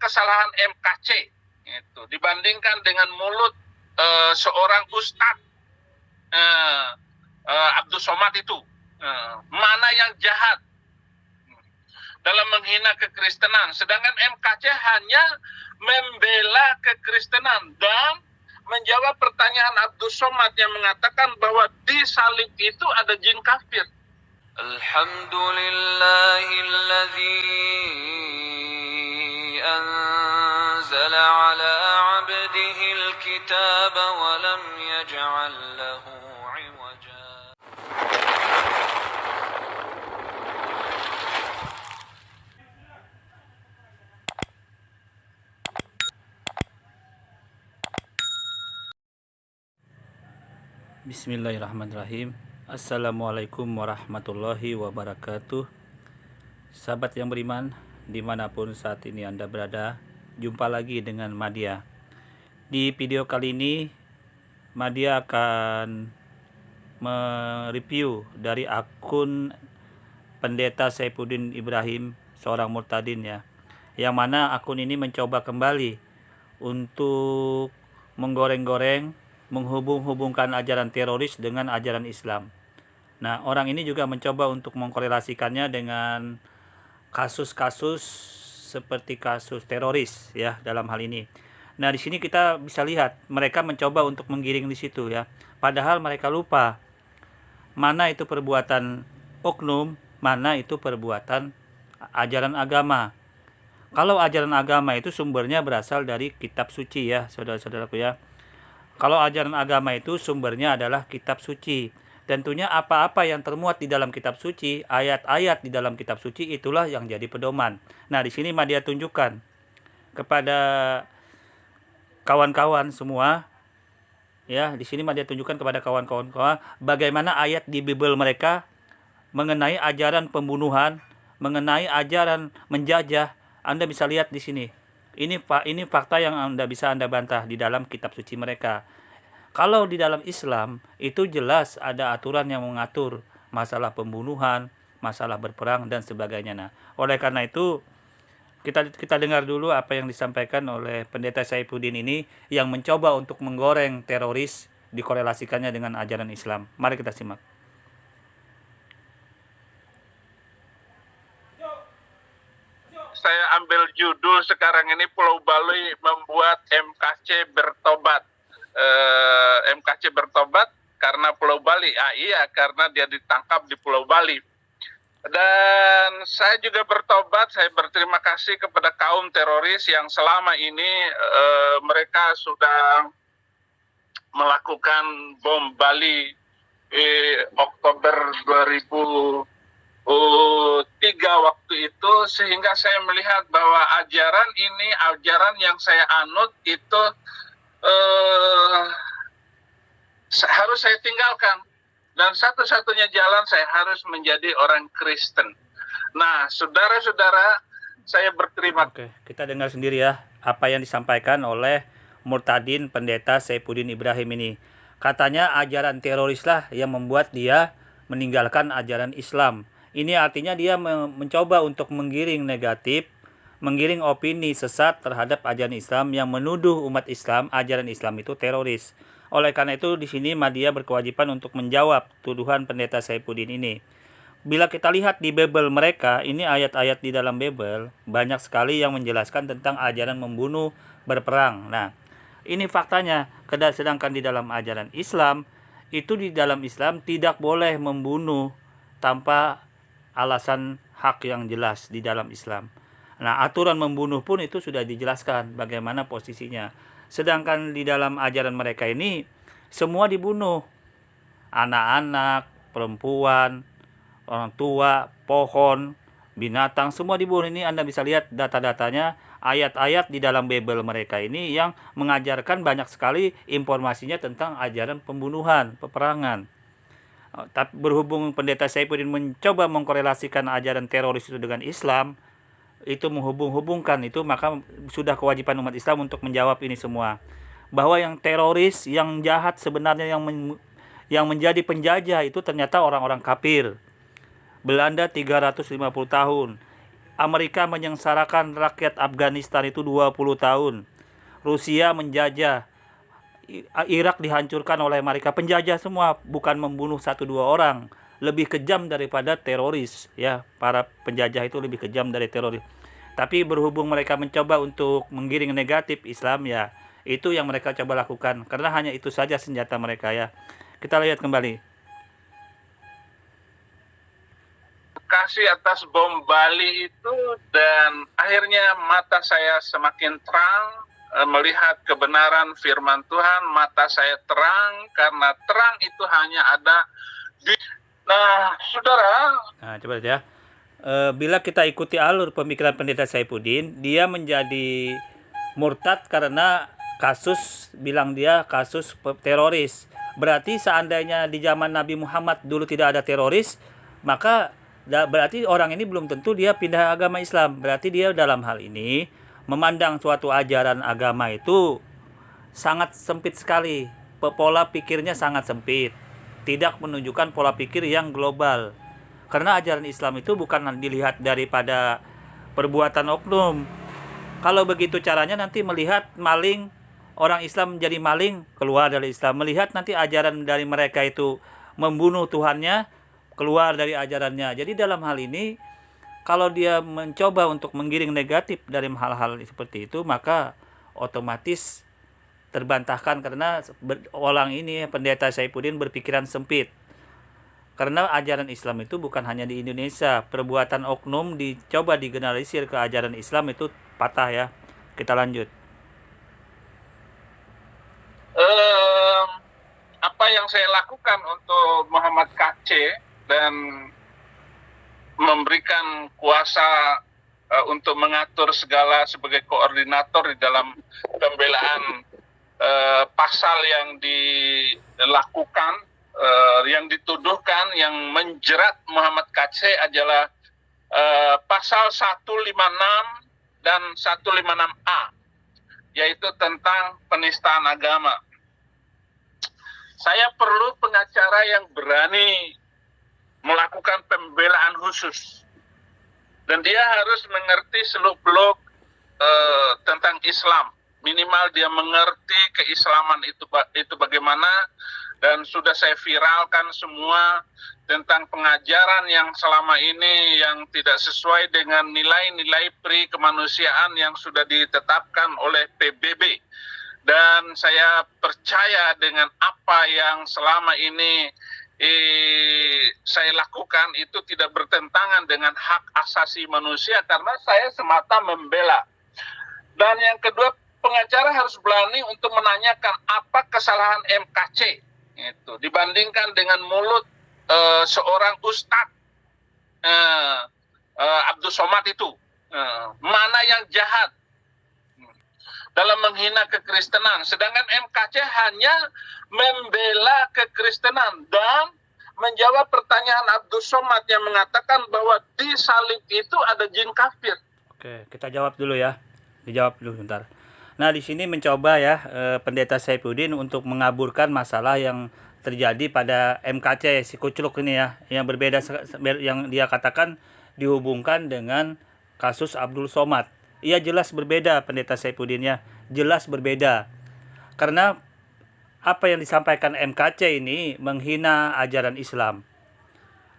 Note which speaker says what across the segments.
Speaker 1: kesalahan MKC itu dibandingkan dengan mulut seorang ustadz Abdul Somad itu. Mana yang jahat dalam menghina kekristenan, sedangkan MKC hanya membela kekristenan dan menjawab pertanyaan Abdul Somad yang mengatakan bahwa di salib itu ada jin kafir.
Speaker 2: Alhamdulillahilladzi anzala ala 'abdihil kitaba wa lam yaj'al lahu 'iwaja.
Speaker 3: Bismillahirrahmanirrahim. Assalamualaikum warahmatullahi wabarakatuh. Sahabat yang beriman, dimanapun saat ini Anda berada, jumpa lagi dengan Madya. Di video kali ini Madya akan mereview dari akun Pendeta Saifuddin Ibrahim, seorang murtadin ya, yang mana akun ini mencoba kembali untuk menggoreng-goreng, menghubung-hubungkan ajaran teroris dengan ajaran Islam. Nah, orang ini juga mencoba untuk mengkorelasikannya dengan kasus-kasus seperti kasus teroris ya dalam hal ini. Nah, di sini kita bisa lihat mereka mencoba untuk menggiring di situ ya. Padahal mereka lupa mana itu perbuatan oknum, mana itu perbuatan ajaran agama. Kalau ajaran agama itu sumbernya berasal dari kitab suci ya, saudara-saudaraku ya. Kalau ajaran agama itu sumbernya adalah kitab suci. Tentunya apa-apa yang termuat di dalam kitab suci, ayat-ayat di dalam kitab suci itulah yang jadi pedoman. Nah, di sini Madya tunjukkan kepada kawan-kawan semua ya, di sini Madya tunjukkan kepada kawan-kawan bagaimana ayat di Bible mereka mengenai ajaran pembunuhan, mengenai ajaran menjajah. Anda bisa lihat di sini. Ini fakta yang bisa Anda bantah di dalam kitab suci mereka. Kalau di dalam Islam itu jelas ada aturan yang mengatur masalah pembunuhan, masalah berperang dan sebagainya. Nah, oleh karena itu kita dengar dulu apa yang disampaikan oleh Pendeta Saifuddin ini yang mencoba untuk menggoreng teroris, dikorelasikannya dengan ajaran Islam. Mari kita simak.
Speaker 1: Saya ambil judul sekarang ini, Pulau Bali membuat MKC bertobat. MKC bertobat karena Pulau Bali. Iya, karena dia ditangkap di Pulau Bali. Dan saya juga bertobat, saya berterima kasih kepada kaum teroris yang selama ini mereka sudah melakukan bom Bali Oktober 2003 waktu itu, sehingga saya melihat bahwa ajaran ini, ajaran yang saya anut itu harus saya tinggalkan, dan satu-satunya jalan saya harus menjadi orang Kristen. Nah, saudara-saudara, saya berterima kasih.
Speaker 3: Oke, kita dengar sendiri ya apa yang disampaikan oleh murtadin Pendeta Saifuddin Ibrahim ini. Katanya ajaran terorislah yang membuat dia meninggalkan ajaran Islam. Ini artinya dia mencoba untuk menggiring negatif, menggiring opini sesat terhadap ajaran Islam yang menuduh umat Islam, ajaran Islam itu teroris. Oleh karena itu di sini Madya berkewajiban untuk menjawab tuduhan Pendeta Saifuddin ini. Bila kita lihat di Bible mereka, ini ayat-ayat di dalam Bible banyak sekali yang menjelaskan tentang ajaran membunuh, berperang. Nah, ini faktanya. Sedangkan di dalam ajaran Islam, itu di dalam Islam tidak boleh membunuh tanpa alasan hak yang jelas di dalam Islam. Nah, aturan membunuh pun itu sudah dijelaskan bagaimana posisinya. Sedangkan di dalam ajaran mereka ini semua dibunuh. Anak-anak, perempuan, orang tua, pohon, binatang, semua dibunuh. Ini Anda bisa lihat data-datanya, ayat-ayat di dalam Bible mereka ini yang mengajarkan banyak sekali informasinya tentang ajaran pembunuhan, peperangan. Tapi berhubung Pendeta Saifuddin mencoba mengkorelasikan ajaran teroris itu dengan Islam, itu menghubung-hubungkan itu, maka sudah kewajiban umat Islam untuk menjawab ini semua. Bahwa yang teroris, yang jahat sebenarnya, yang menjadi penjajah itu ternyata orang-orang kafir. Belanda 350 tahun. Amerika menyengsarakan rakyat Afghanistan itu 20 tahun. Rusia menjajah. Irak dihancurkan oleh mereka. Penjajah semua, bukan membunuh 1-2 orang. Lebih kejam daripada teroris, ya. Para penjajah itu lebih kejam dari teroris. Tapi berhubung mereka mencoba untuk menggiring negatif Islam, ya, itu yang mereka coba lakukan. Karena hanya itu saja senjata mereka, ya. Kita lihat kembali.
Speaker 1: Kasih atas bom Bali itu, dan akhirnya mata saya semakin terang melihat kebenaran firman Tuhan. Mata saya terang karena terang itu hanya ada di... Nah, saudara.
Speaker 3: Nah, coba lihat ya. Bila kita ikuti alur pemikiran Pendeta Saifuddin, dia menjadi murtad karena kasus, bilang dia kasus teroris. Berarti seandainya di zaman Nabi Muhammad dulu tidak ada teroris, maka berarti orang ini belum tentu dia pindah agama Islam. Berarti dia dalam hal ini memandang suatu ajaran agama itu sangat sempit sekali. Pola pikirnya sangat sempit. Tidak menunjukkan pola pikir yang global. Karena ajaran Islam itu bukan dilihat daripada perbuatan oknum. Kalau begitu caranya nanti melihat maling, orang Islam menjadi maling, keluar dari Islam. Melihat nanti ajaran dari mereka itu membunuh Tuhannya, keluar dari ajarannya. Jadi dalam hal ini, kalau dia mencoba untuk menggiring negatif dari hal-hal seperti itu, maka otomatis terbantahkan karena orang ini, Pendeta Saifuddin, berpikiran sempit. Karena ajaran Islam itu bukan hanya di Indonesia. Perbuatan oknum dicoba digeneralisir ke ajaran Islam itu patah, ya. Kita lanjut.
Speaker 1: Apa yang saya lakukan untuk Muhammad KC dan memberikan kuasa untuk mengatur segala sebagai koordinator di dalam pembelaan pasal yang dilakukan, yang dituduhkan, yang menjerat Muhammad KC adalah pasal 156 dan 156A, yaitu tentang penistaan agama. Saya perlu pengacara yang berani melakukan pembelaan khusus, dan dia harus mengerti seluk-beluk tentang Islam. Minimal dia mengerti keislaman itu bagaimana, dan sudah saya viralkan semua tentang pengajaran yang selama ini yang tidak sesuai dengan nilai-nilai pri kemanusiaan yang sudah ditetapkan oleh PBB. Dan saya percaya dengan apa yang selama ini saya lakukan itu tidak bertentangan dengan hak asasi manusia, karena saya semata membela. Dan yang kedua, pengacara harus berani untuk menanyakan apa kesalahan MKC itu dibandingkan dengan mulut seorang ustadz Abdul Somad itu. Mana yang jahat dalam menghina kekristenan, sedangkan MKC hanya membela kekristenan dan menjawab pertanyaan Abdul Somad yang mengatakan bahwa di salib itu ada jin kafir.
Speaker 3: Oke, kita jawab dulu ya. Dijawab dulu bentar. Nah, di sini mencoba ya Pendeta Saifuddin untuk mengaburkan masalah yang terjadi pada MKC si kucluk ini ya, yang berbeda, yang dia katakan dihubungkan dengan kasus Abdul Somad. Ia jelas berbeda, Pendeta Saifuddin, ya, jelas berbeda. Karena apa yang disampaikan MKC ini menghina ajaran Islam.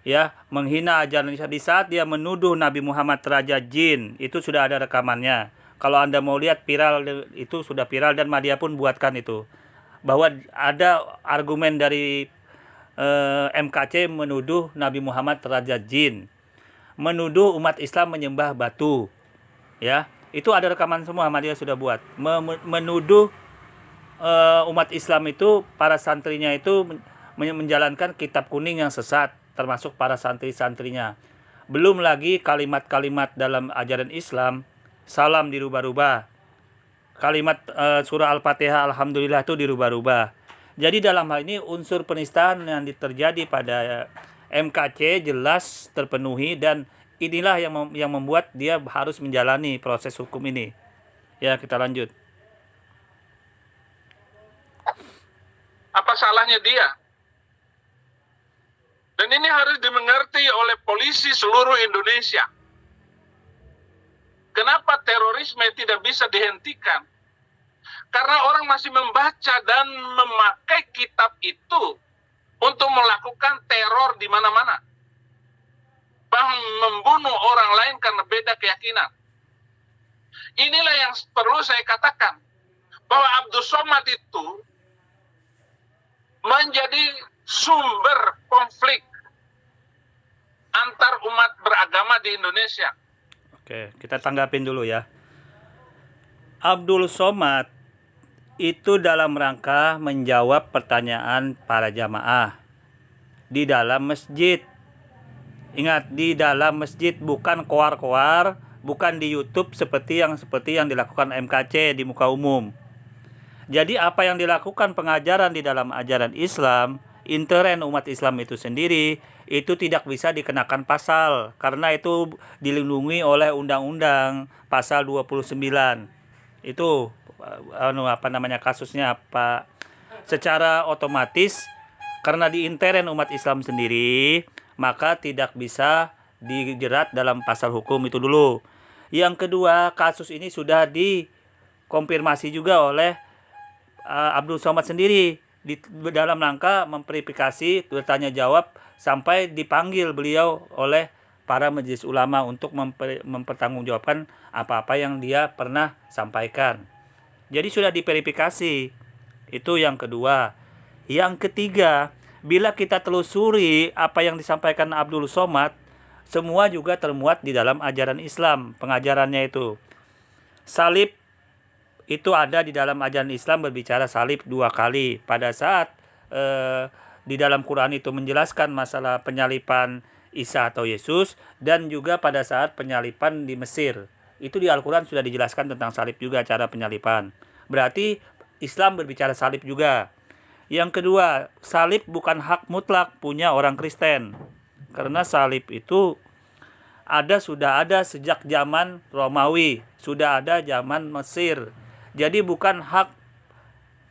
Speaker 3: Ya, menghina ajaran Islam. Di saat dia menuduh Nabi Muhammad raja jin, itu sudah ada rekamannya. Kalau Anda mau lihat viral, itu sudah viral dan media pun buatkan itu. Bahwa ada argumen dari MKC menuduh Nabi Muhammad raja jin. Menuduh umat Islam menyembah batu. Ya, itu ada rekaman semua, media sudah buat. Menuduh umat Islam itu, para santrinya itu menjalankan kitab kuning yang sesat, termasuk para santri-santrinya. Belum lagi kalimat-kalimat dalam ajaran Islam, salam dirubah-rubah. Kalimat surah Al-Fatihah Alhamdulillah itu dirubah-rubah. Jadi dalam hal ini unsur penistaan yang terjadi pada MKC jelas terpenuhi, dan inilah yang membuat dia harus menjalani proses hukum ini. Ya, kita lanjut.
Speaker 1: Apa salahnya dia? Dan ini harus dimengerti oleh polisi seluruh Indonesia. Kenapa terorisme tidak bisa dihentikan? Karena orang masih membaca dan memakai kitab itu untuk melakukan teror di mana-mana. Bahkan membunuh orang lain karena beda keyakinan. Inilah yang perlu saya katakan. Bahwa Abdul Somad itu menjadi sumber konflik antar umat beragama di Indonesia.
Speaker 3: Oke, kita tanggapin dulu ya. Abdul Somad itu dalam rangka menjawab pertanyaan para jamaah di dalam masjid. Ingat, di dalam masjid, bukan koar-koar, bukan di YouTube seperti yang dilakukan MKC di muka umum. Jadi apa yang dilakukan pengajaran di dalam ajaran Islam, intern umat Islam itu sendiri, itu tidak bisa dikenakan pasal karena itu dilindungi oleh undang-undang pasal 29. Itu kasusnya apa? Secara otomatis karena di intern umat Islam sendiri, maka tidak bisa dijerat dalam pasal hukum itu dulu. Yang kedua, kasus ini sudah dikonfirmasi juga oleh Abdul Somad sendiri di dalam rangka memverifikasi bertanya jawab sampai dipanggil beliau oleh para majelis ulama untuk mempertanggungjawabkan apa-apa yang dia pernah sampaikan. Jadi sudah diverifikasi. Itu yang kedua. Yang ketiga, bila kita telusuri apa yang disampaikan Abdul Somad, semua juga termuat di dalam ajaran Islam, pengajarannya itu. Salib itu ada di dalam ajaran Islam, berbicara salib 2 kali. Pada saat di dalam Quran itu menjelaskan masalah penyalipan Isa atau Yesus, dan juga pada saat penyalipan di Mesir. Itu di Al-Quran sudah dijelaskan tentang salib juga, cara penyalipan. Berarti Islam berbicara salib juga. Yang kedua, salib bukan hak mutlak punya orang Kristen. Karena salib itu sudah ada sejak zaman Romawi, sudah ada zaman Mesir. Jadi bukan hak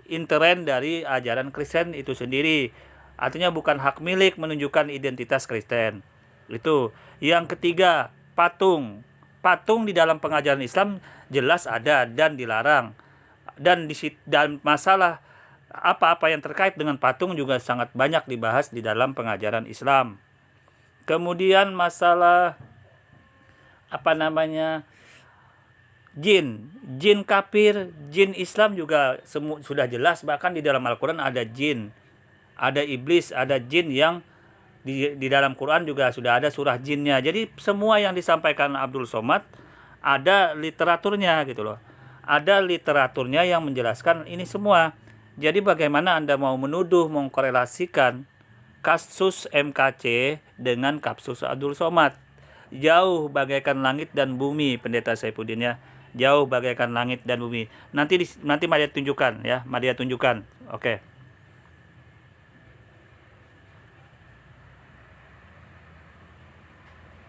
Speaker 3: intern dari ajaran Kristen itu sendiri. Artinya bukan hak milik menunjukkan identitas Kristen. Itu. Yang ketiga, patung. Patung di dalam pengajaran Islam jelas ada dan dilarang. Dan masalah apa-apa yang terkait dengan patung juga sangat banyak dibahas di dalam pengajaran Islam. Kemudian masalah jin kafir, jin Islam juga sudah jelas. Bahkan di dalam Al-Quran ada jin, ada iblis, ada jin yang di dalam Quran juga sudah ada surah jinnya. Jadi semua yang disampaikan Abdul Somad ada literaturnya gitu loh. Ada literaturnya yang menjelaskan ini semua. Jadi bagaimana Anda mau menuduh, mengkorelasikan kasus MKC dengan kasus Abdul Somad? Jauh bagaikan langit dan bumi, Pendeta Saifuddin ya. Jauh bagaikan langit dan bumi. Nanti Maria tunjukkan ya, Maria tunjukkan. Oke.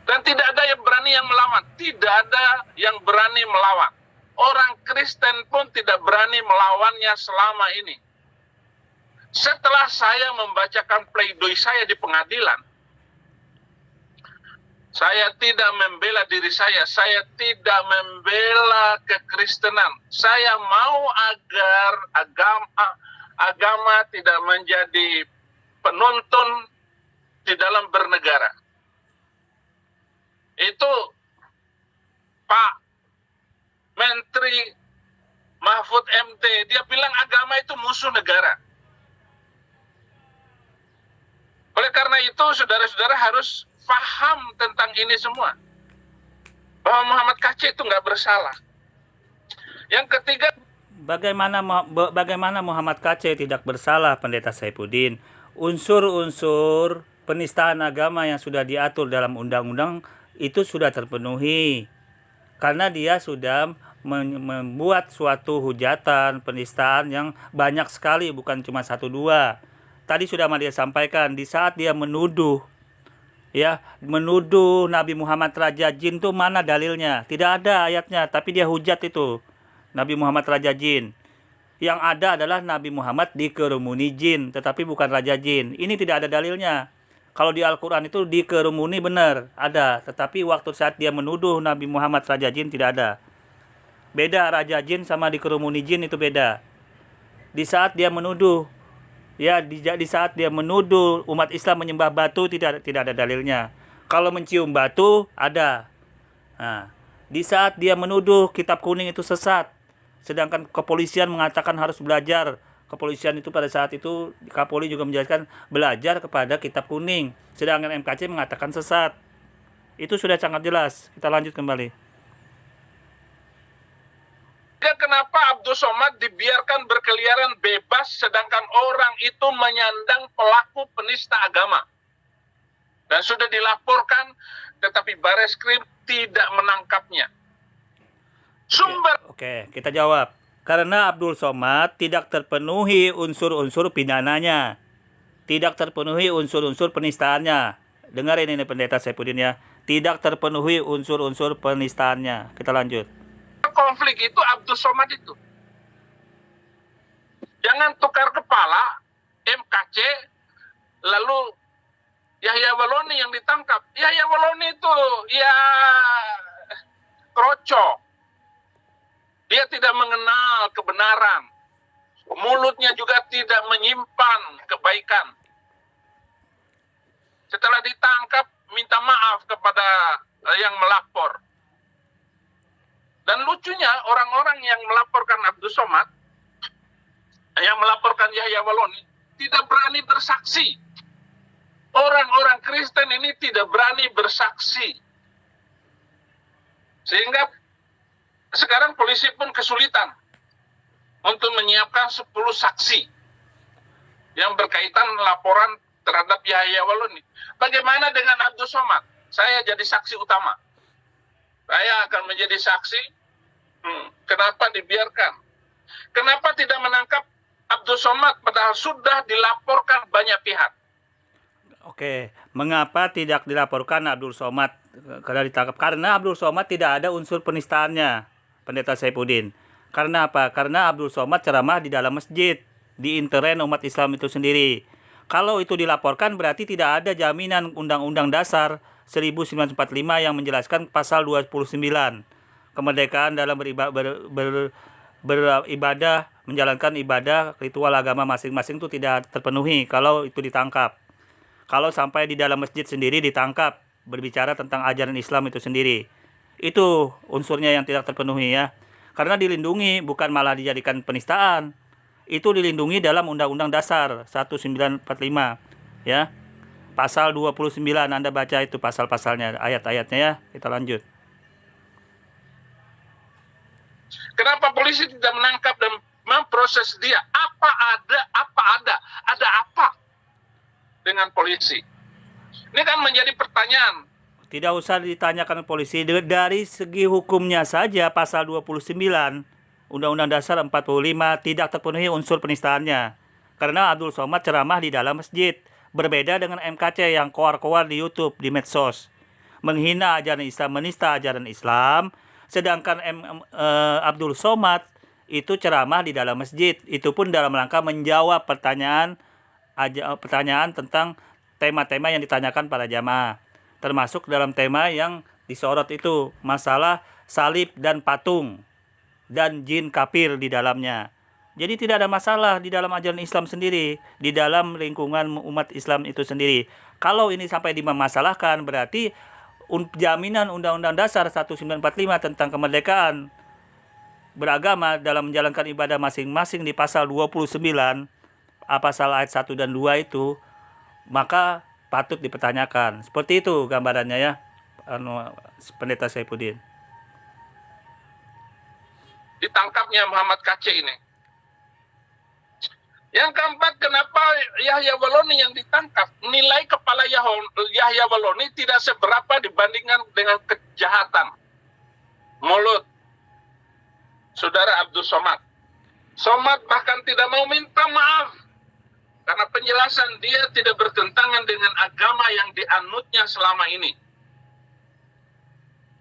Speaker 1: Dan tidak ada yang berani yang melawan. Tidak ada yang berani melawan. Orang Kristen pun tidak berani melawannya selama ini. Setelah saya membacakan pledoi saya di pengadilan, saya tidak membela diri saya tidak membela kekristenan. Saya mau agar agama tidak menjadi penuntun di dalam bernegara. Itu Pak Menteri Mahfud MT, dia bilang agama itu musuh negara. Oleh karena itu, saudara-saudara harus paham tentang ini semua. Bahwa Muhammad KC itu nggak bersalah. Yang ketiga,
Speaker 3: bagaimana Muhammad KC tidak bersalah, Pendeta Saifuddin? Unsur-unsur penistaan agama yang sudah diatur dalam undang-undang itu sudah terpenuhi. Karena dia sudah membuat suatu hujatan, penistaan yang banyak sekali, bukan cuma 1-2. Tadi sudah Maria sampaikan, di saat dia menuduh Nabi Muhammad Raja Jin itu mana dalilnya? Tidak ada ayatnya, tapi dia hujat itu. Nabi Muhammad Raja Jin. Yang ada adalah Nabi Muhammad dikerumuni jin, tetapi bukan Raja Jin. Ini tidak ada dalilnya. Kalau di Al-Quran itu dikerumuni benar, ada. Tetapi waktu saat dia menuduh Nabi Muhammad Raja Jin tidak ada. Beda Raja Jin sama dikerumuni jin itu beda. Di saat dia menuduh, ya di saat dia menuduh umat Islam menyembah batu tidak ada dalilnya. Kalau mencium batu ada. Nah, di saat dia menuduh kitab kuning itu sesat, sedangkan kepolisian mengatakan harus belajar. Kepolisian itu pada saat itu Kapolri juga menjelaskan belajar kepada kitab kuning, sedangkan MKC mengatakan sesat. Itu sudah sangat jelas. Kita lanjut kembali.
Speaker 1: Kenapa Abdul Somad dibiarkan berkeliaran bebas sedangkan orang itu menyandang pelaku penista agama? Dan sudah dilaporkan, tetapi Bareskrim tidak menangkapnya. Sumber.
Speaker 3: Oke, kita jawab. Karena Abdul Somad tidak terpenuhi unsur-unsur pidananya. Tidak terpenuhi unsur-unsur penistaannya. Dengar ini Pendeta Saifuddin ya. Tidak terpenuhi unsur-unsur penistaannya. Kita lanjut.
Speaker 1: Konflik itu Abdul Somad itu. Jangan tukar kepala MKC lalu Yahya Waloni yang ditangkap. Yahya Waloni itu ya kroco. Dia tidak mengenal kebenaran. Mulutnya juga tidak menyimpan kebaikan. Setelah ditangkap, minta maaf kepada yang melapor. Dan lucunya, orang-orang yang melaporkan Abdul Somad, yang melaporkan Yahya Waloni, tidak berani bersaksi. Orang-orang Kristen ini tidak berani bersaksi. Sehingga sekarang polisi pun kesulitan untuk menyiapkan 10 saksi yang berkaitan laporan terhadap Yahya Waloni. Bagaimana dengan Abdul Somad? Saya jadi saksi utama. Saya akan menjadi saksi. Kenapa dibiarkan? Kenapa tidak menangkap Abdul Somad padahal sudah dilaporkan banyak pihak?
Speaker 3: Oke, mengapa tidak dilaporkan Abdul Somad karena ditangkap? Karena Abdul Somad tidak ada unsur penistaannya, Pendeta Saifuddin. Karena apa? Karena Abdul Somad ceramah di dalam masjid, di intern umat Islam itu sendiri. Kalau itu dilaporkan berarti tidak ada jaminan Undang-Undang Dasar 1945 yang menjelaskan pasal 29. Kemerdekaan dalam beribadah, menjalankan ibadah, ritual agama masing-masing itu tidak terpenuhi kalau itu ditangkap. Kalau sampai di dalam masjid sendiri ditangkap, berbicara tentang ajaran Islam itu sendiri. Itu unsurnya yang tidak terpenuhi ya. Karena dilindungi, bukan malah dijadikan penistaan. Itu dilindungi dalam Undang-Undang Dasar 1945 ya. Pasal 29, Anda baca itu pasal-pasalnya, ayat-ayatnya ya. Kita lanjut.
Speaker 1: Kenapa polisi tidak menangkap dan memproses dia? Apa apa dengan polisi? Ini kan menjadi pertanyaan.
Speaker 3: Tidak usah ditanyakan polisi. Dari segi hukumnya saja pasal 29 Undang-Undang Dasar 45 tidak terpenuhi unsur penistaannya. Karena Abdul Somad ceramah di dalam masjid. Berbeda dengan MKC yang koar-koar di YouTube, di medsos. Menghina ajaran Islam, menista ajaran Islam. Sedangkan Abdul Somad itu ceramah di dalam masjid. Itu pun dalam rangka menjawab pertanyaan tentang tema-tema yang ditanyakan para jamaah. Termasuk dalam tema yang disorot itu masalah salib dan patung dan jin kafir di dalamnya. Jadi tidak ada masalah di dalam ajaran Islam sendiri, di dalam lingkungan umat Islam itu sendiri. Kalau ini sampai dimasalahkan berarti jaminan Undang-Undang Dasar 1945 tentang kemerdekaan beragama dalam menjalankan ibadah masing-masing di pasal 29 pasal ayat 1 dan 2 itu maka patut dipertanyakan. Seperti itu gambarannya ya, Pendeta Saifuddin.
Speaker 1: Ditangkapnya Muhammad KC ini. Yang keempat, kenapa Yahya Waloni yang ditangkap? Nilai kepala Yahya Waloni tidak seberapa dibandingkan dengan kejahatan mulut Saudara Abdul Somad. Somad bahkan tidak mau minta maaf karena penjelasan dia tidak bertentangan dengan agama yang dianutnya selama ini.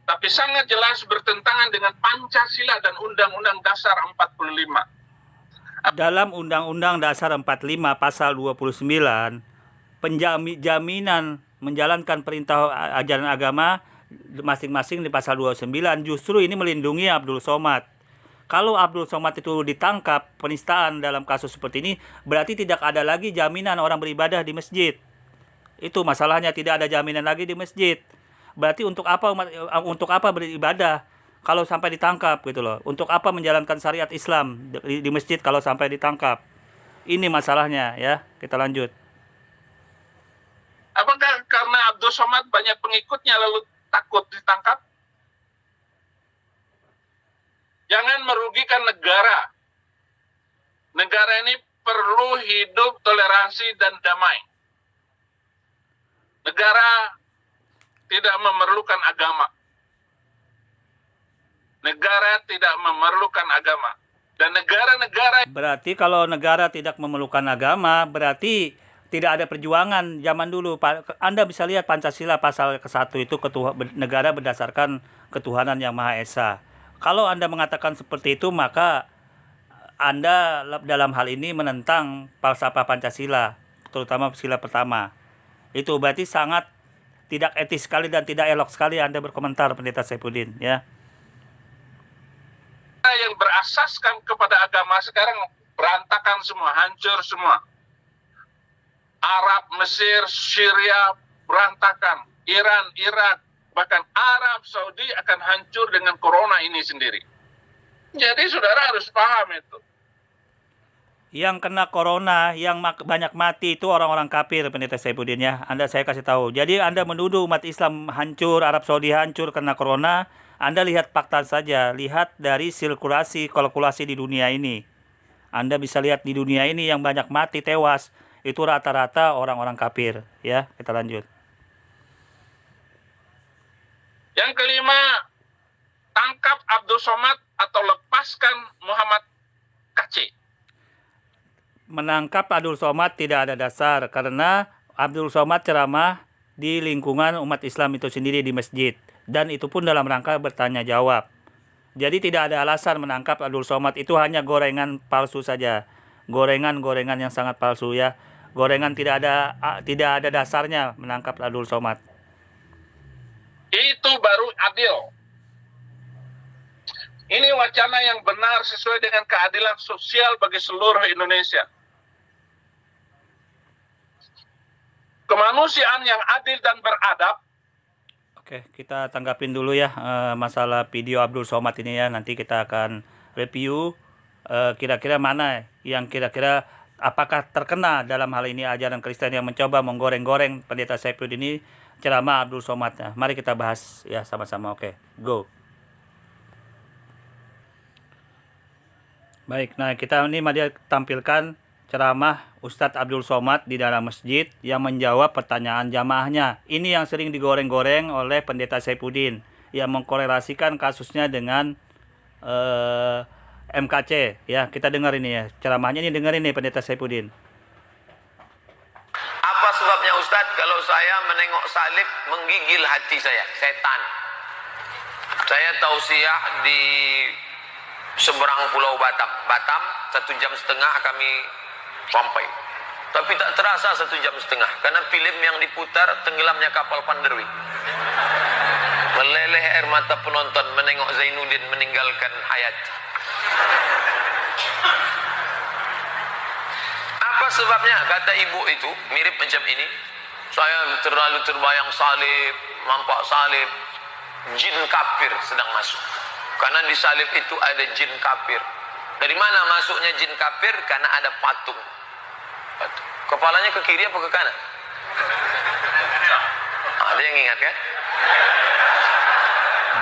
Speaker 1: Tapi sangat jelas bertentangan dengan Pancasila dan Undang-Undang Dasar 45.
Speaker 3: Dalam Undang-Undang Dasar 45 pasal 29, jaminan menjalankan perintah ajaran agama masing-masing di pasal 29, justru ini melindungi Abdul Somad. Kalau Abdul Somad itu ditangkap penistaan dalam kasus seperti ini, berarti tidak ada lagi jaminan orang beribadah di masjid. Itu masalahnya, tidak ada jaminan lagi di masjid. Berarti untuk apa beribadah kalau sampai ditangkap gitu loh? Untuk apa menjalankan syariat Islam di masjid kalau sampai ditangkap? Ini masalahnya ya. Kita lanjut.
Speaker 1: Apakah karena Abdul Somad banyak pengikutnya lalu takut ditangkap? Jangan merugikan negara. Negara ini perlu hidup toleransi dan damai. Negara tidak memerlukan agama. Negara tidak memerlukan agama. Dan negara-negara...
Speaker 3: Berarti kalau negara tidak memerlukan agama, berarti tidak ada perjuangan zaman dulu. Anda bisa lihat Pancasila pasal ke-1 itu negara berdasarkan ketuhanan yang Maha Esa. Kalau Anda mengatakan seperti itu, maka Anda dalam hal ini menentang falsafah Pancasila, terutama sila pertama. Itu berarti sangat tidak etis sekali dan tidak elok sekali Anda berkomentar, Pendeta Saifuddin, ya.
Speaker 1: Yang berasaskan kepada agama sekarang berantakan semua, hancur semua. Arab, Mesir, Syria berantakan, Iran, Irak, bahkan Arab Saudi akan hancur dengan corona ini sendiri. Jadi saudara harus paham itu.
Speaker 3: Yang kena corona, yang banyak mati itu orang-orang kafir, Pendeta Saifuddin, ya. Saya kasih tahu. Jadi Anda menuduh umat Islam hancur, Arab Saudi hancur karena corona. Anda lihat fakta saja, lihat dari kalkulasi di dunia ini. Anda bisa lihat di dunia ini yang banyak mati, tewas, itu rata-rata orang-orang kafir, ya. Kita lanjut.
Speaker 1: Yang kelima, tangkap Abdul Somad atau lepaskan Muhammad KC.
Speaker 3: Menangkap Abdul Somad tidak ada dasar karena Abdul Somad ceramah di lingkungan umat Islam itu sendiri di masjid, dan itu pun dalam rangka bertanya jawab. Jadi tidak ada alasan menangkap Abdul Somad, itu hanya gorengan palsu saja. Gorengan yang sangat palsu, ya. Gorengan tidak ada dasarnya menangkap Abdul Somad.
Speaker 1: Itu baru adil. Ini wacana yang benar sesuai dengan keadilan sosial bagi seluruh Indonesia. Kemanusiaan yang adil dan beradab.
Speaker 3: Oke, kita tanggapin dulu ya masalah video Abdul Somad ini ya. Nanti kita akan review kira-kira mana yang kira-kira apakah terkena dalam hal ini ajaran Kristen yang mencoba menggoreng-goreng Pendeta Saifuddin ini ceramah Abdul Somad. Nah, mari kita bahas ya sama-sama. Oke, go. Baik, nah kita ini mari tampilkan ceramah Ustadz Abdul Somad di dalam masjid yang menjawab pertanyaan jamaahnya. Ini yang sering digoreng-goreng oleh Pendeta Saifuddin yang mengkorelasikan kasusnya dengan MKC. Ya, kita dengar ini ya ceramahnya, ini dengar ini Pendeta Saifuddin.
Speaker 4: Apa sebabnya Ustadz kalau saya menengok salib menggigil hati saya, setan. Saya tausiah di seberang Pulau Batam. 1,5 jam kami sampai. Tapi tak terasa 1,5 jam karena film yang diputar tenggelamnya kapal Panderwi. Meleleh air mata penonton menengok Zainuddin meninggalkan hayat. Apa sebabnya? Kata ibu itu mirip macam ini. Saya terlalu terbayang salib, nampak salib, jin kafir sedang masuk. Karena di salib itu ada jin kafir. Dari mana masuknya jin kafir? Karena ada patung. Kepalanya ke kiri apa ke kanan? Ada yang ingat kan?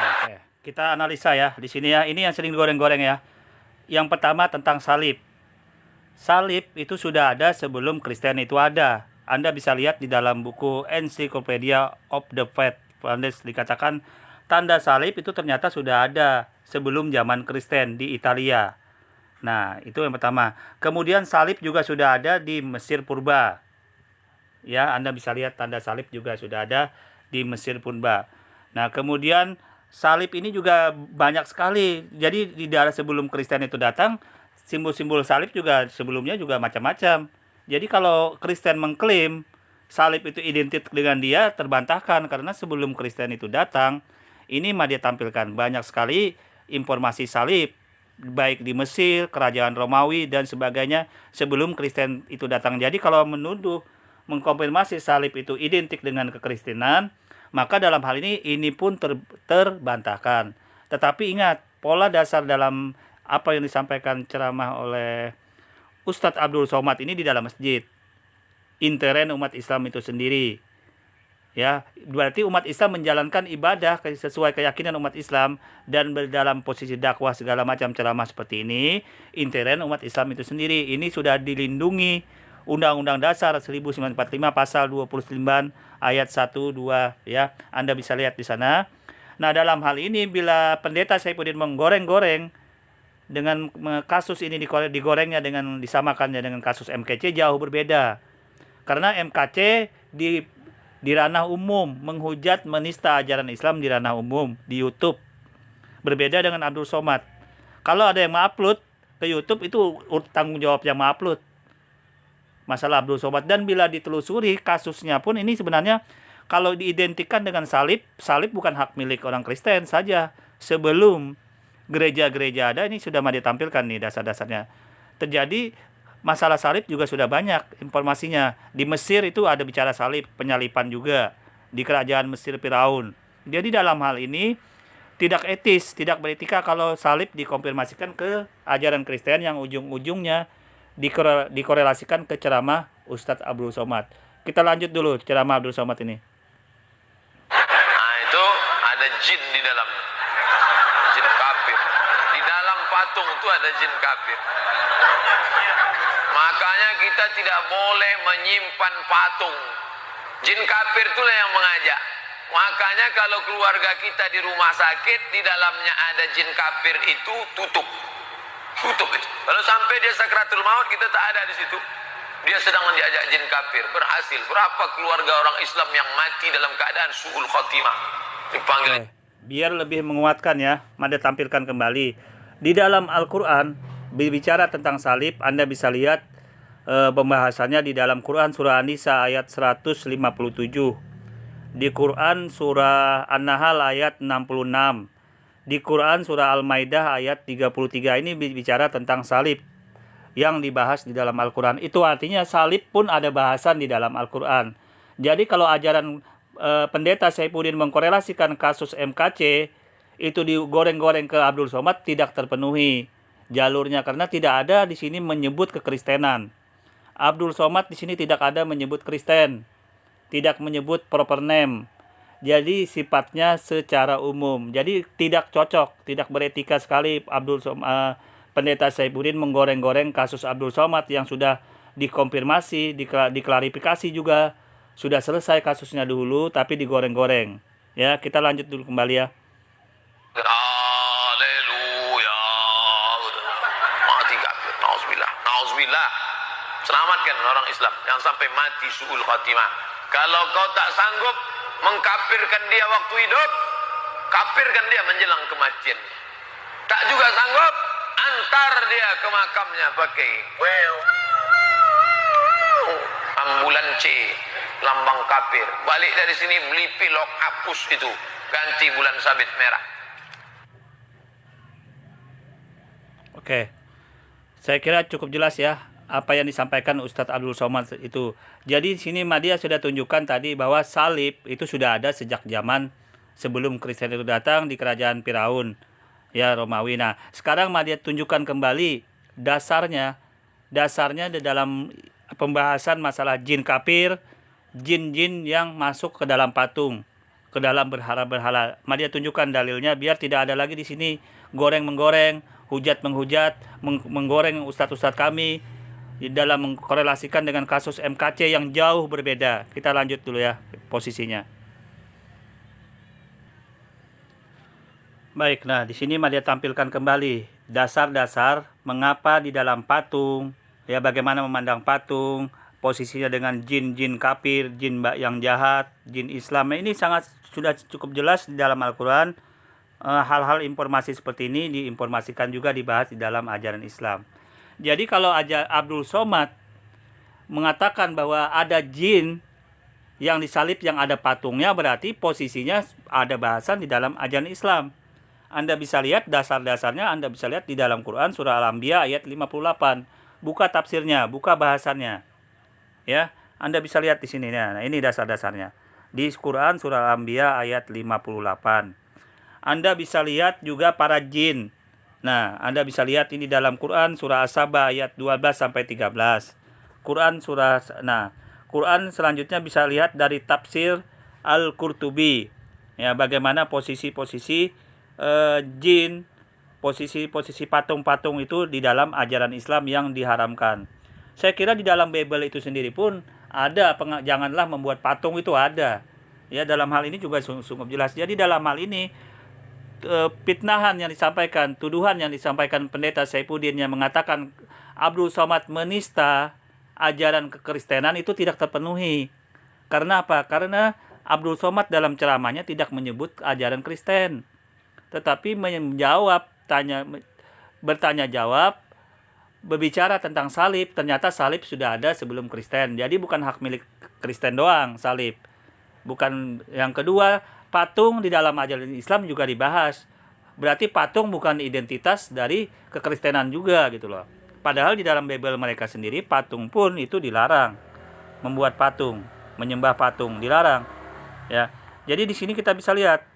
Speaker 3: Oke, kita analisa ya di sini ya. Ini yang sering goreng-goreng ya. Yang pertama tentang salib. Salib itu sudah ada sebelum Kristen itu ada. Anda bisa lihat di dalam buku Encyclopedia of the Faith. Dikatakan tanda salib itu ternyata sudah ada sebelum zaman Kristen di Italia. Nah, itu yang pertama. Kemudian salib juga sudah ada di Mesir purba. Ya, Anda bisa lihat tanda salib juga sudah ada di Mesir purba. Nah, kemudian salib ini juga banyak sekali. Jadi di daerah sebelum Kristen itu datang, simbol-simbol salib juga sebelumnya juga macam-macam. Jadi kalau Kristen mengklaim salib itu identik dengan dia terbantahkan, karena sebelum Kristen itu datang, ini dia tampilkan banyak sekali informasi salib, baik di Mesir, kerajaan Romawi dan sebagainya sebelum Kristen itu datang. Jadi kalau menuduh, mengkonfirmasi salib itu identik dengan kekristenan, maka dalam hal ini pun terbantahkan. Tetapi ingat, pola dasar dalam apa yang disampaikan ceramah oleh Ustadz Abdul Somad ini di dalam masjid, intern umat Islam itu sendiri. Ya, berarti umat Islam menjalankan ibadah sesuai keyakinan umat Islam dan dalam posisi dakwah segala macam ceramah seperti ini, intern umat Islam itu sendiri. Ini sudah dilindungi Undang-Undang Dasar 1945 pasal 29 ayat 1 2 ya. Anda bisa lihat di sana. Nah, dalam hal ini bila pendeta Saifuddin menggoreng-goreng dengan kasus ini, digorengnya dengan disamakannya dengan kasus MKC, jauh berbeda. Karena MKC di ranah umum, menghujat menista ajaran Islam di ranah umum di YouTube. Berbeda dengan Abdul Somad. Kalau ada yang mengupload ke YouTube, itu tanggung jawab yang mengupload. Masalah Abdul Somad. Dan bila ditelusuri kasusnya pun, ini sebenarnya kalau diidentikan dengan salib bukan hak milik orang Kristen saja. Sebelum gereja-gereja ada, ini sudah ditampilkan nih dasar-dasarnya. Terjadi masalah salib juga sudah banyak informasinya. Di Mesir itu ada bicara salib, penyalipan juga di kerajaan Mesir Firaun. Jadi dalam hal ini tidak etis, tidak beretika kalau salib dikonfirmasikan ke ajaran Kristen yang ujung-ujungnya dikorelasikan ke ceramah Ustadz Abdul Somad. Kita lanjut dulu ceramah Abdul Somad ini.
Speaker 4: Nah, itu ada jin di dalamnya. Jin kafir. Di dalam patung itu ada jin kafir. Makanya kita tidak boleh menyimpan patung. Jin kafir itulah yang mengajak. Makanya kalau keluarga kita di rumah sakit, di dalamnya ada jin kafir itu, tutup itu. Kalau sampai dia sakratul maut, kita tak ada di situ. Dia sedang menjajak jin kafir. Berhasil. Berapa keluarga orang Islam yang mati dalam keadaan su'ul khotimah? Dipanggil.
Speaker 3: Biar lebih menguatkan ya, mari tampilkan kembali. Di dalam Al-Quran, berbicara tentang salib, Anda bisa lihat pembahasannya di dalam Quran surah An-Nisa ayat 157. Di Quran surah An-Nahl ayat 66. Di Quran surah Al-Maidah ayat 33. Ini bicara tentang salib yang dibahas di dalam Al-Quran. Itu artinya salib pun ada bahasan di dalam Al-Quran. Jadi kalau ajaran pendeta Saifuddin mengkorelasikan kasus MKC itu digoreng-goreng ke Abdul Somad, tidak terpenuhi jalurnya karena tidak ada di sini menyebut kekristenan. Abdul Somad di sini tidak ada menyebut Kristen, tidak menyebut proper name. Jadi sifatnya secara umum. Jadi tidak cocok, tidak beretika sekali pendeta Saifuddin menggoreng-goreng kasus Abdul Somad yang sudah dikonfirmasi, diklarifikasi juga. Sudah selesai kasusnya dulu, tapi digoreng-goreng. Ya, kita lanjut dulu kembali ya.
Speaker 4: Haleluya. Mati kafir. Nauzubillah. Selamatkan orang Islam yang sampai mati su'ul khatimah. Kalau kau tak sanggup mengkafirkan dia waktu hidup, kafirkan dia menjelang kematian. Tak juga sanggup, antar dia ke makamnya pakai ambulan C, lambang kafir. Balik dari sini beli pilok, hapus itu, ganti bulan sabit merah.
Speaker 3: Oke, saya kira cukup jelas ya apa yang disampaikan Ustadz Abdul Somad itu. Jadi di sini Madia sudah tunjukkan tadi bahwa salib itu sudah ada sejak zaman sebelum Kristen itu datang di kerajaan Firaun ya, Romawi. Nah, sekarang Madia tunjukkan kembali dasarnya di dalam pembahasan masalah jin kafir, jin-jin yang masuk ke dalam patung, ke dalam berhala-berhala. Madia tunjukkan dalilnya biar tidak ada lagi di sini goreng-menggoreng, hujat-menghujat, menggoreng ustadz-ustadz kami di dalam mengkorelasikan dengan kasus MKC yang jauh berbeda. Kita lanjut dulu ya posisinya. Baik, nah di sini Madia tampilkan kembali dasar-dasar mengapa di dalam patung, ya bagaimana memandang patung, posisinya dengan jin-jin kafir, jin yang jahat, jin Islam. Ini sudah cukup jelas di dalam Al-Quran. Hal-hal informasi seperti ini diinformasikan juga dibahas di dalam ajaran Islam. Jadi kalau Abdul Somad mengatakan bahwa ada jin yang disalib yang ada patungnya berarti posisinya ada bahasan di dalam ajaran Islam. Anda bisa lihat dasar-dasarnya, Anda bisa lihat di dalam Quran surah Al-Anbiya ayat 58. Buka tafsirnya, buka bahasannya. Ya, Anda bisa lihat di sini. Nah, ini dasar-dasarnya. Di Quran surah Al-Anbiya ayat 58. Anda bisa lihat juga para jin. Nah, Anda bisa lihat ini dalam Quran surah As-Saba ayat 12 sampai 13. Quran selanjutnya bisa lihat dari tafsir Al-Qurtubi. Ya, bagaimana posisi-posisi jin, posisi-posisi patung-patung itu di dalam ajaran Islam yang diharamkan. Saya kira di dalam Bible itu sendiri pun ada janganlah membuat patung, itu ada. Ya, dalam hal ini juga sungguh jelas. Jadi dalam hal ini fitnahan yang disampaikan, tuduhan yang disampaikan pendeta Saifuddin yang mengatakan Abdul Somad menista ajaran kekristenan itu tidak terpenuhi. Karena apa? Karena Abdul Somad dalam ceramahnya tidak menyebut ajaran Kristen, tetapi bertanya jawab, berbicara tentang salib. Ternyata salib sudah ada sebelum Kristen. Jadi bukan hak milik Kristen doang salib. Bukan. Yang kedua, patung di dalam ajaran Islam juga dibahas. Berarti patung bukan identitas dari kekristenan juga gitu loh. Padahal di dalam Bible mereka sendiri patung pun itu dilarang. Membuat patung, menyembah patung dilarang. Ya. Jadi di sini kita bisa lihat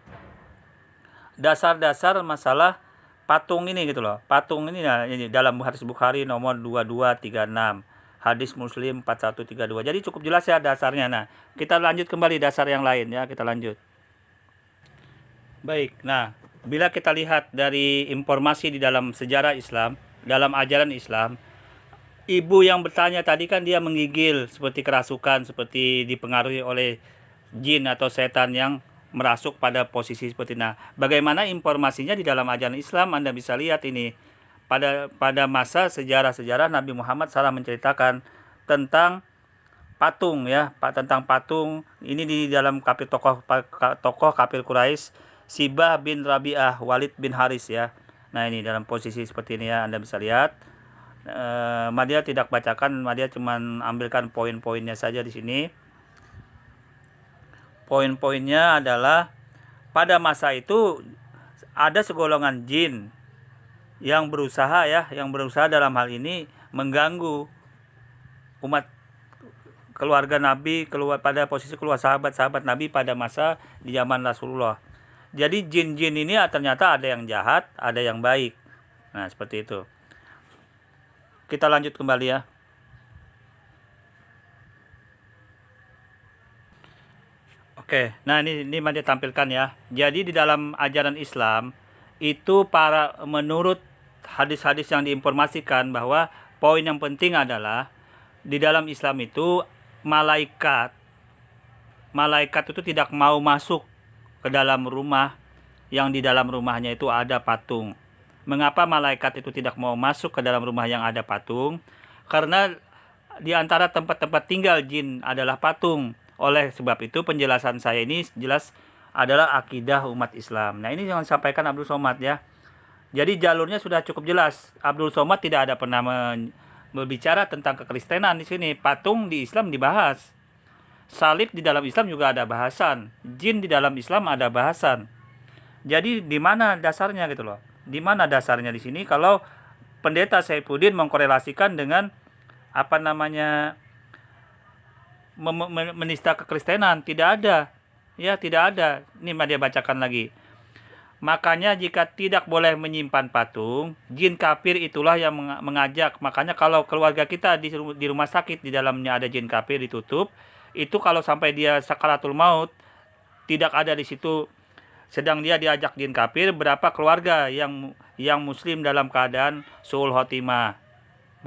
Speaker 3: dasar-dasar masalah patung ini gitu loh. Patung ini, nah, ini dalam hadis Bukhari nomor 2236, hadis Muslim 4132. Jadi cukup jelas ya dasarnya. Nah, kita lanjut kembali dasar yang lain ya, kita lanjut. Baik. Nah, bila kita lihat dari informasi di dalam sejarah Islam, dalam ajaran Islam, ibu yang bertanya tadi kan dia menggigil seperti kerasukan, seperti dipengaruhi oleh jin atau setan yang merasuk pada posisi seperti ini. Nah, bagaimana informasinya di dalam ajaran Islam? Anda bisa lihat ini pada masa sejarah Nabi Muhammad SAW menceritakan tentang patung ya, tentang patung ini di dalam kafir tokoh kafir Quraisy, Sibah bin Rabi'ah, Walid bin Haris ya. Nah, ini dalam posisi seperti ini ya, Anda bisa lihat. Madia tidak bacakan, Madia cuma ambilkan poin-poinnya saja di sini. Poin-poinnya adalah pada masa itu ada segolongan jin yang berusaha dalam hal ini mengganggu umat keluarga Nabi, pada posisi keluar sahabat-sahabat Nabi pada masa di zaman Rasulullah. Jadi jin-jin ini ternyata ada yang jahat, ada yang baik. Nah, seperti itu. Kita lanjut kembali ya. Oke, nah ini Madia tampilkan ya. Jadi di dalam ajaran Islam itu menurut hadis-hadis yang diinformasikan bahwa poin yang penting adalah di dalam Islam itu malaikat itu tidak mau masuk ke dalam rumah yang di dalam rumahnya itu ada patung. Mengapa malaikat itu tidak mau masuk ke dalam rumah yang ada patung? Karena di antara tempat-tempat tinggal jin adalah patung. Oleh sebab itu penjelasan saya ini jelas adalah akidah umat Islam. Nah, ini yang disampaikan Abdul Somad ya. Jadi jalurnya sudah cukup jelas. Abdul Somad tidak ada pernah berbicara tentang kekristenan di sini. Patung di Islam dibahas. Salib di dalam Islam juga ada bahasan. Jin di dalam Islam ada bahasan. Jadi di mana dasarnya gitu loh? Di mana dasarnya di sini kalau pendeta Saifuddin mengkorelasikan dengan menista kekristenan? Tidak ada. Ya, tidak ada. Ini dia bacakan lagi. Makanya jika tidak boleh menyimpan patung, jin kafir itulah yang mengajak. Makanya kalau keluarga kita di rumah sakit, di dalamnya ada jin kafir ditutup, itu kalau sampai dia sakaratul maut, tidak ada di situ, sedang dia diajak jin kafir, berapa keluarga yang muslim dalam keadaan suul khotimah.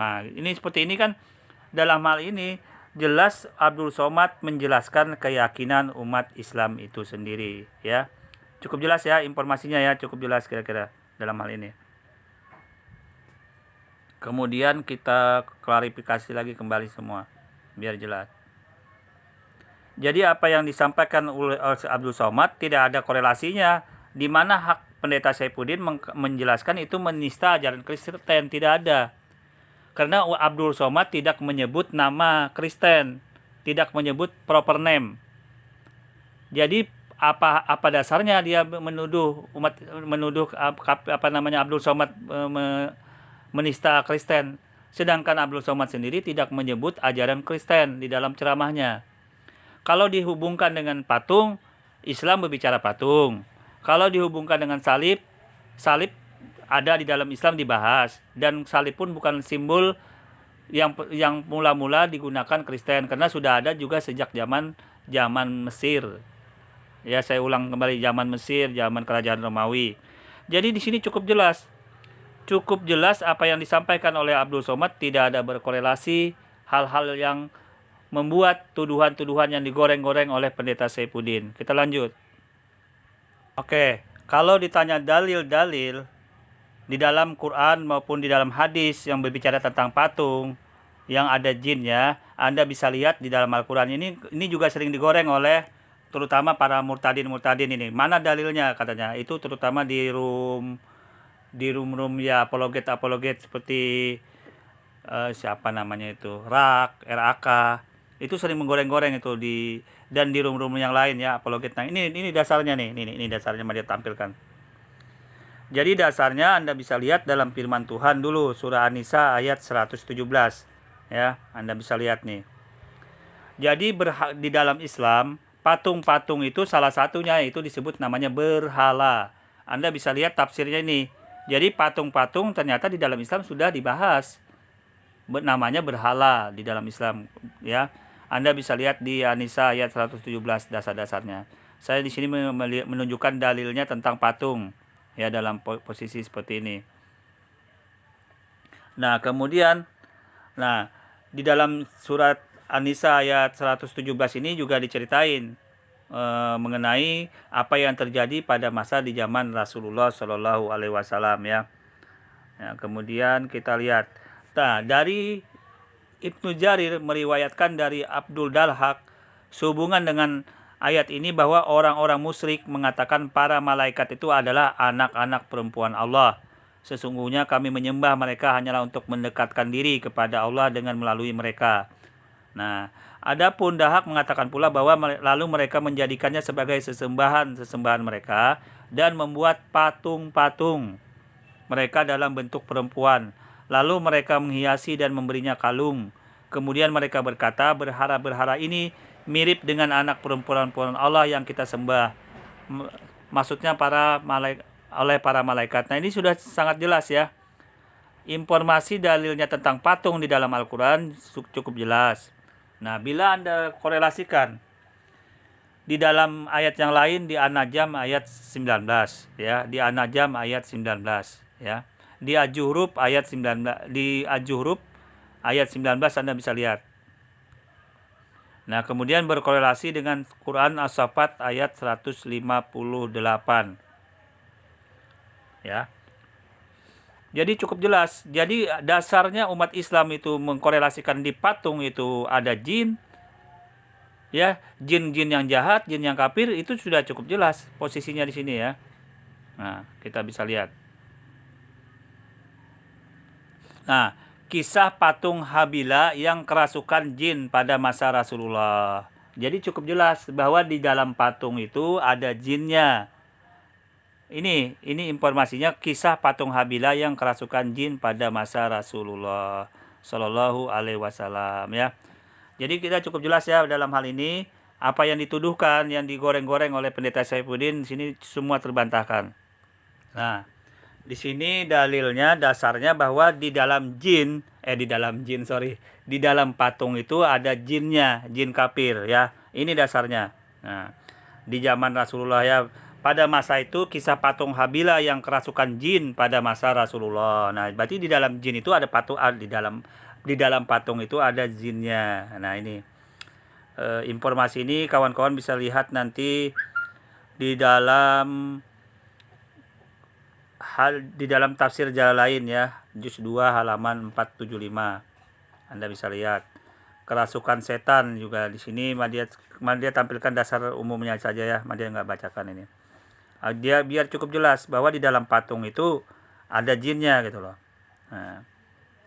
Speaker 3: Nah, ini seperti ini kan, dalam hal ini jelas Abdul Somad menjelaskan keyakinan umat Islam itu sendiri ya. Cukup jelas ya informasinya ya, cukup jelas kira-kira dalam hal ini. Kemudian kita klarifikasi lagi kembali semua biar jelas. Jadi apa yang disampaikan oleh Abdul Somad tidak ada korelasinya, di mana hak pendeta Saifuddin menjelaskan itu menista ajaran Kristen, tidak ada. Karena Abdul Somad tidak menyebut nama Kristen, tidak menyebut proper name. Jadi apa dasarnya dia menuduh Abdul Somad menista Kristen, sedangkan Abdul Somad sendiri tidak menyebut ajaran Kristen di dalam ceramahnya. Kalau dihubungkan dengan patung, Islam berbicara patung. Kalau dihubungkan dengan salib ada di dalam Islam dibahas, dan salib pun bukan simbol yang mula-mula digunakan Kristen, karena sudah ada juga sejak zaman Mesir. Ya, saya ulang kembali, zaman Mesir, zaman kerajaan Romawi. Jadi di sini cukup jelas apa yang disampaikan oleh Abdul Somad tidak ada berkorelasi hal-hal yang membuat tuduhan-tuduhan yang digoreng-goreng oleh pendeta Saifuddin. Kita lanjut. Oke, kalau ditanya dalil-dalil di dalam Quran maupun di dalam hadis yang berbicara tentang patung yang ada jinnya, Anda bisa lihat di dalam Al-Quran ini juga sering digoreng oleh terutama para murtadin ini. Mana dalilnya katanya? Itu terutama di room ya apologet seperti siapa namanya itu, RAK, itu sering menggoreng-goreng itu dan di room yang lain ya apologet. Nah, ini dasarnya nih. Ini dasarnya dia tampilkan. Jadi dasarnya Anda bisa lihat dalam firman Tuhan dulu, surah An-Nisa ayat 117. Ya, Anda bisa lihat nih. Jadi di dalam Islam, patung-patung itu salah satunya itu disebut namanya berhala. Anda bisa lihat tafsirnya ini. Jadi patung-patung ternyata di dalam Islam sudah dibahas. Namanya berhala di dalam Islam, ya. Anda bisa lihat di An-Nisa ayat 117 dasar-dasarnya. Saya di sini menunjukkan dalilnya tentang patung. Ya, dalam posisi seperti ini. Nah, kemudian di dalam surat An-Nisa ayat 117 ini juga diceritain mengenai apa yang terjadi pada masa di zaman Rasulullah Shallallahu alaihi wasallam ya. Nah, kemudian kita lihat. Nah, dari Ibnu Jarir meriwayatkan dari Abdul Dalhaq sehubungan dengan ayat ini bahwa orang-orang musyrik mengatakan para malaikat itu adalah anak-anak perempuan Allah. Sesungguhnya kami menyembah mereka hanyalah untuk mendekatkan diri kepada Allah dengan melalui mereka. Nah, adapun Dahak mengatakan pula bahwa lalu mereka menjadikannya sebagai sesembahan mereka dan membuat patung-patung mereka dalam bentuk perempuan. Lalu mereka menghiasi dan memberinya kalung. Kemudian mereka berkata, berhala-berhala ini mirip dengan anak perempuan Allah yang kita sembah. Maksudnya oleh para malaikat. Nah, ini sudah sangat jelas ya. Informasi dalilnya tentang patung di dalam Al-Quran cukup jelas. Nah, bila Anda korelasikan di dalam ayat yang lain, di An-Najm ayat 19 ya, di An-Najm ayat 19 ya. Di Al-Zuhruf ayat 19 Anda bisa lihat. Nah, kemudian berkorelasi dengan Quran As-Saffat ayat 158. Ya. Jadi cukup jelas. Jadi dasarnya umat Islam itu mengkorelasikan di patung itu ada jin. Ya, jin-jin yang jahat, jin yang kafir, itu sudah cukup jelas posisinya di sini ya. Nah, kita bisa lihat. Nah, kisah patung Habila yang kerasukan jin pada masa Rasulullah. Jadi cukup jelas bahwa di dalam patung itu ada jinnya. Ini informasinya, kisah patung Habila yang kerasukan jin pada masa Rasulullah Shallallahu alaihi wasallam ya. Jadi kita cukup jelas ya dalam hal ini, apa yang dituduhkan, yang digoreng-goreng oleh pendeta Saifuddin di sini semua terbantahkan. Nah, di sini dalilnya, dasarnya bahwa di dalam patung itu ada jinnya, jin kafir ya. Ini dasarnya. Nah, di zaman Rasulullah ya, pada masa itu kisah patung Habila yang kerasukan jin pada masa Rasulullah. Nah, berarti di dalam jin itu ada patung, di dalam patung itu ada jinnya. Nah, ini informasi ini kawan-kawan bisa lihat nanti di dalam tafsir Jalalain ya, juz 2 halaman 475. Anda bisa lihat. Kerasukan setan juga di sini dia tampilkan dasar umumnya saja ya, dia nggak bacakan ini. Dia biar cukup jelas bahwa di dalam patung itu ada jinnya gitu loh. Nah,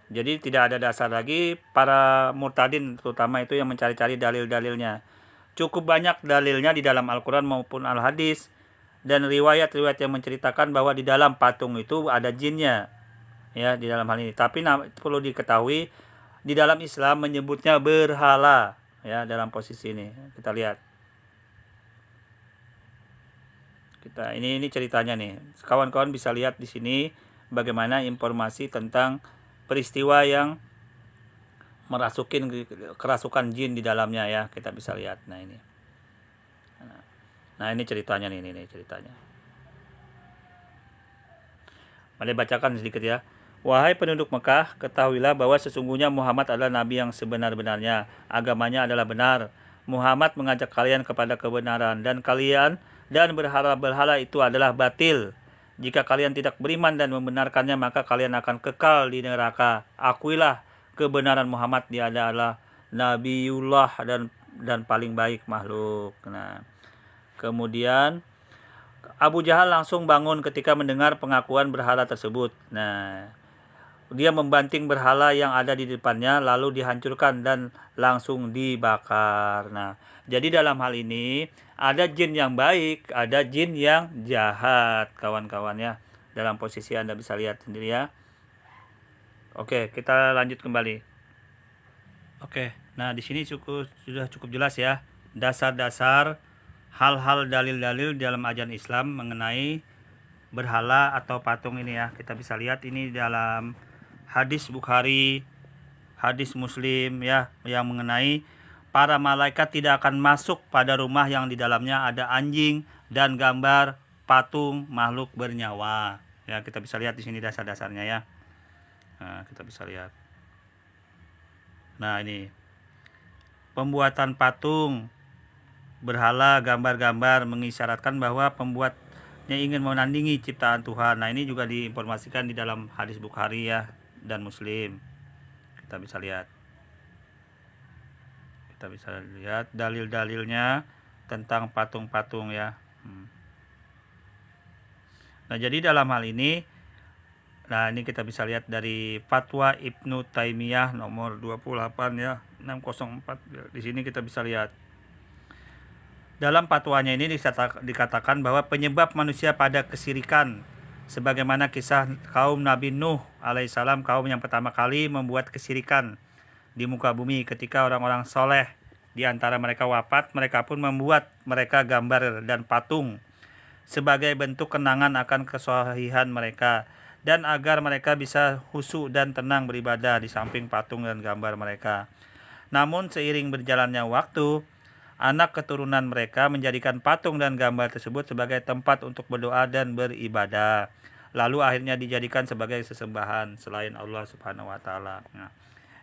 Speaker 3: jadi tidak ada dasar lagi para murtadin terutama itu yang mencari-cari dalil-dalilnya. Cukup banyak dalilnya di dalam Al-Quran maupun Al-Hadis dan riwayat-riwayat yang menceritakan bahwa di dalam patung itu ada jinnya, ya, di dalam hal ini. Tapi perlu diketahui di dalam Islam menyebutnya berhala, ya, dalam posisi ini. Kita lihat. Ini ceritanya nih. Kawan-kawan bisa lihat di sini bagaimana informasi tentang peristiwa yang kerasukan jin di dalamnya, ya. Kita bisa lihat. Nah, ini. Nah, ini ceritanya nih, ini ceritanya. Mari bacakan sedikit, ya. Wahai penduduk Mekah, ketahuilah bahwa sesungguhnya Muhammad adalah nabi yang sebenar-benarnya. Agamanya adalah benar. Muhammad mengajak kalian kepada kebenaran dan berhala-berhala itu adalah batil. Jika kalian tidak beriman dan membenarkannya, maka kalian akan kekal di neraka. Akuilah kebenaran Muhammad, dia adalah nabiullah dan paling baik makhluk. Nah, kemudian Abu Jahal langsung bangun ketika mendengar pengakuan berhala tersebut. Nah, dia membanting berhala yang ada di depannya, lalu dihancurkan dan langsung dibakar. Nah, jadi dalam hal ini ada jin yang baik, ada jin yang jahat, kawan-kawan, ya. Dalam posisi Anda bisa lihat sendiri, ya. Oke, kita lanjut kembali. Oke, nah di sini sudah cukup jelas, ya, dasar-dasar hal-hal dalil-dalil dalam ajaran Islam mengenai berhala atau patung ini, ya. Kita bisa lihat ini dalam hadis Bukhari, hadis Muslim, ya, yang mengenai para malaikat tidak akan masuk pada rumah yang di dalamnya ada anjing dan gambar patung makhluk bernyawa. Ya, kita bisa lihat di sini dasar-dasarnya, ya. Nah, kita bisa lihat. Nah, ini pembuatan patung berhala gambar-gambar mengisyaratkan bahwa pembuatnya ingin menandingi ciptaan Tuhan. Nah, ini juga diinformasikan di dalam hadis Bukhari, ya, dan Muslim. Kita bisa lihat dalil-dalilnya tentang patung-patung, ya. Nah, jadi dalam hal ini, nah, ini kita bisa lihat dari Fatwa Ibnu Taimiyah nomor 28, ya, 604. Di sini kita bisa lihat dalam fatwanya ini dikatakan bahwa penyebab manusia pada kesirikan sebagaimana kisah kaum Nabi Nuh alaihissalam, kaum yang pertama kali membuat kesirikan di muka bumi. Ketika orang-orang soleh di antara mereka wafat, mereka pun membuat mereka gambar dan patung sebagai bentuk kenangan akan kesohihan mereka dan agar mereka bisa khusyuk dan tenang beribadah di samping patung dan gambar mereka. Namun seiring berjalannya waktu, anak keturunan mereka menjadikan patung dan gambar tersebut sebagai tempat untuk berdoa dan beribadah. Lalu akhirnya dijadikan sebagai sesembahan selain Allah Subhanahu wa taala. Nah,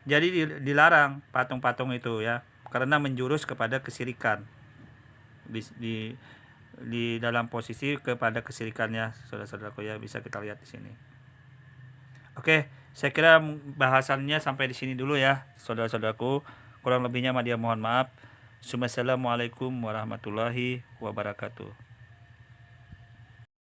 Speaker 3: jadi dilarang patung-patung itu, ya, karena menjurus kepada kesirikan. Di dalam posisi kepada kesirikannya, saudara-saudaraku, ya, bisa kita lihat di sini. Oke, saya kira bahasannya sampai di sini dulu, ya, saudara-saudaraku. Kurang lebihnya dia mohon maaf. Assalamualaikum warahmatullahi wabarakatuh.